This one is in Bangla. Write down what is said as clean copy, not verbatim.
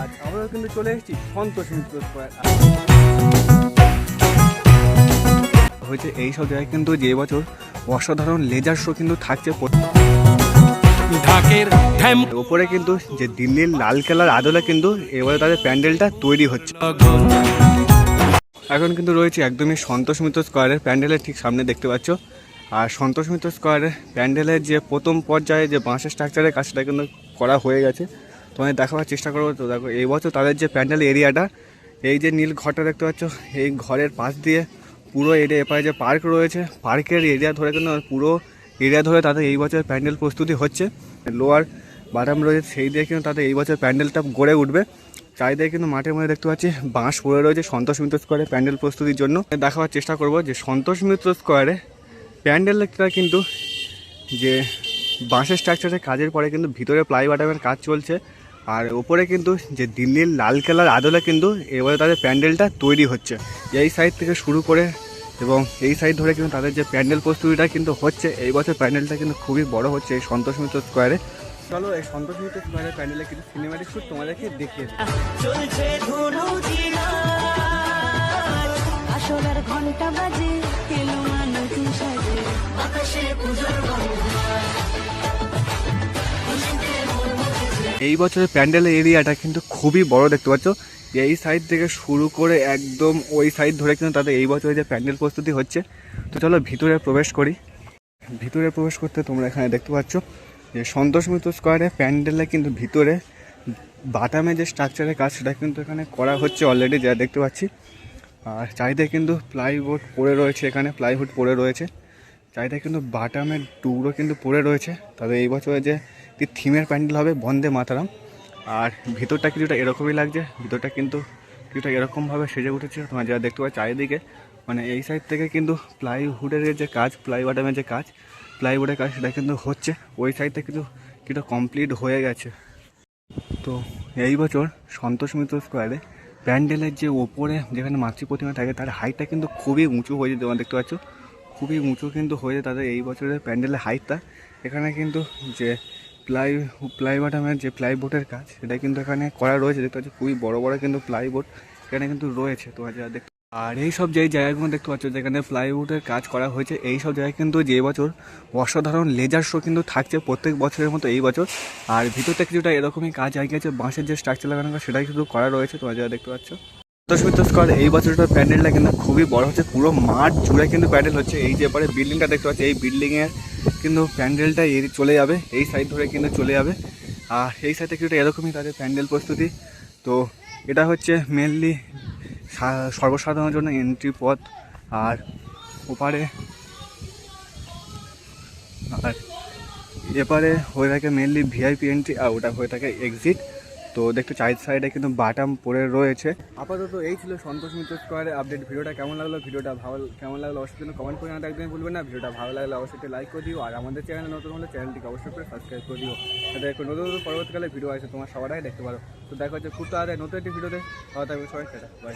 আজ আমরা কিন্তু চলে এসেছি সন্তোষ মিত্র স্কয়ার। হয়েছে এইসব জায়গায় কিন্তু যে বছর অসাধারণ লেজার শো কিন্তু থাকছে। ওপরে কিন্তু যে দিল্লির লাল কেল্লার আদলে কিন্তু এবারে তাদের প্যান্ডেলটা তৈরি হচ্ছে। এখন কিন্তু রয়েছে একদমই সন্তোষ মিত্র স্কয়ারের প্যান্ডেলের ঠিক সামনে দেখতে পাচ্ছ। আর সন্তোষ মিত্র স্কয়ারের প্যান্ডেলের যে প্রথম পর্যায়ে যে বাঁশের স্ট্রাকচারের কাজ সেটা কিন্তু করা হয়ে গেছে। তোমাদের দেখাবার চেষ্টা করবো। তো দেখো এই বছর তাদের যে প্যান্ডেল এরিয়াটা, এই যে নীল ঘরটা দেখতে পাচ্ছ, এই ঘরের পাশ দিয়ে পুরো এরিয়া এপারে যে পার্ক রয়েছে, পার্কের এরিয়া ধরে কিন্তু পুরো এরিয়া ধরে তাদের এই বছর প্যান্ডেল প্রস্তুতি হচ্ছে। লোয়ার বাটাম রয়েছে, সেই দিয়ে কিন্তু তাদের এই বছর প্যান্ডেলটা গড়ে উঠবে। চারিদিকে কিন্তু মাঠের মধ্যে দেখতে পাচ্ছি বাঁশ পড়ে রয়েছে সন্তোষ মিত্র স্কয়ারে প্যান্ডেল প্রস্তুতির জন্য। দেখাবার চেষ্টা করব যে সন্তোষ মিত্র স্কয়ারে প্যান্ডেলটা কিন্তু যে বাঁশের স্ট্রাকচারের কাজের পরে কিন্তু ভিতরে প্লাই বাটামের কাজ চলছে। আর ওপরে কিন্তু যে দিল্লির লাল কেল্লার আদলে কিন্তু এবারে তাদের প্যান্ডেলটা তৈরি হচ্ছে। এই সাইড থেকে শুরু করে এবং এই সাইড ধরে কিন্তু তাদের যে প্যান্ডেল প্রস্তুতিটা কিন্তু হচ্ছে। এই বছর প্যান্ডেলটা কিন্তু খুবই বড় হচ্ছে এই সন্তোষ মিত্র স্কয়ারে। চলো এই সন্তোষ মিত্র স্কয়ারের প্যান্ডেলে কিন্তু সিনেম্যাটিক শুট তোমাদেরকে দেখিয়ে দিই। এই বছরের প্যান্ডেলের এরিয়াটা কিন্তু খুবই বড় দেখতে পাচ্ছ। এই সাইড থেকে শুরু করে একদম ওই সাইড ধরে কিন্তু তাদের এই বছরে যে প্যান্ডেল প্রস্তুতি হচ্ছে। তো চলো ভিতরে প্রবেশ করি। ভিতরে প্রবেশ করতে তোমরা এখানে দেখতে পাচ্ছ যে সন্তোষ মিত্র স্কয়ারে প্যান্ডেলে কিন্তু ভিতরে বাটামে যে স্ট্রাকচারের কাজ সেটা কিন্তু এখানে করা হচ্ছে অলরেডি, যা দেখতে পাচ্ছি। আর চারিদিকে কিন্তু প্লাইউড পড়ে রয়েছে, এখানে প্লাইউড পড়ে রয়েছে। চারিদিকে কিন্তু বাটামের টুকরো কিন্তু পড়ে রয়েছে। তবে এই বছরে যে থিমের প্যান্ডেল হবে বন্দে মাতারাম। আর ভিতরটা কিছুটা এরকমই লাগছে, ভিতরটা কিন্তু কিছুটা এরকমভাবে সেজে উঠেছে। তোমার যা দেখতে পাচ্ছ চারিদিকে, মানে এই সাইড থেকে কিন্তু প্লাইউডের যে কাজ, প্লাই বাটামের যে কাজ, প্লাইউডের কাজ সেটা কিন্তু হচ্ছে। ওই সাইডটা কিন্তু কিছুটা কমপ্লিট হয়ে গেছে। তো এই বছর সন্তোষ মিত্র স্কয়ারে প্যান্ডেলের যে ওপরে যেখানে মাতৃ প্রতিমা থাকে তার হাইটটা কিন্তু খুবই উঁচু হয়েছে। তোমরা দেখতে পাচ্ছ খুবই উঁচু কিন্তু হয়েছে তাদের এই বছরের প্যান্ডেলের হাইটটা। এখানে কিন্তু যে প্লাই বাটামের যে প্লাইবোর্ডের কাজ সেটা কিন্তু এখানে করা রয়েছে। দেখতে পাচ্ছ খুবই বড় বড় কিন্তু প্লাইবোর্ড এখানে কিন্তু রয়েছে। তোমরা যা দেখতে আর এই সব যেই জায়গাগুলো দেখতে পাচ্ছ যেখানে প্লাইউডের কাজ করা হয়েছে, এই সব জায়গায় কিন্তু যে বছর অসাধারণ লেজার শো কিন্তু থাকছে প্রত্যেক বছরের মতো এই বছর। আর ভিতরটা কিছুটা এরকমই কাজ আগে গেছে, বাঁশের যে স্ট্রাকচার লাগানো সেটাই কিন্তু করা রয়েছে। তোমরা যা দেখতে পাচ্ছ সন্তোষ মিত্র স্কয়ার এই বছরটার প্যান্ডেলটা কিন্তু খুবই বড় হচ্ছে, পুরো মাঠ জুড়ে কিন্তু প্যান্ডেল হচ্ছে। এই যে পরে বিল্ডিংটা দেখতে পাচ্ছি, এই বিল্ডিংয়ের কিন্তু প্যান্ডেলটা চলে যাবে এই সাইড ধরে কিন্তু চলে যাবে। আর এই সাইডে কিছুটা এরকমই তাদের প্যান্ডেল প্রস্তুতি। তো এটা হচ্ছে মেনলি সর্বসাধারণের জন্য এন্ট্রি পথ। আর ওপারে আর এপারে হয়ে থাকে মেনলি ভিআইপি এন্ট্রি, আর ওটা হয়ে থাকে এক্সিট। তো দেখতে চার সাইডে কিন্তু বাটাম পড়ে রয়েছে। আপাতত এই ছিল সন্তোষ মিত্র স্কয়ারের আপডেট। ভিডিওটা কেমন লাগলো, কেমন লাগলো অবশ্যই কিন্তু কমেন্ট করে জানাতে একদমই ভুলবেন না। ভিডিওটা ভালো লাগলে অবশ্যই লাইক করে দিও। আর আমাদের চ্যানেলে নতুন হলে চ্যানেলটিকে অবশ্যই করে সাবস্ক্রাইব করে দিও, যাতে নতুন নতুন পরবর্তীকালে ভিডিও আসে তোমার সবাই দেখতে পারো। তো দেখা হচ্ছে খুব তাড়াতাড়ি নতুন একটি ভিডিওতে। ভালো থাকবে সবাই, বাই।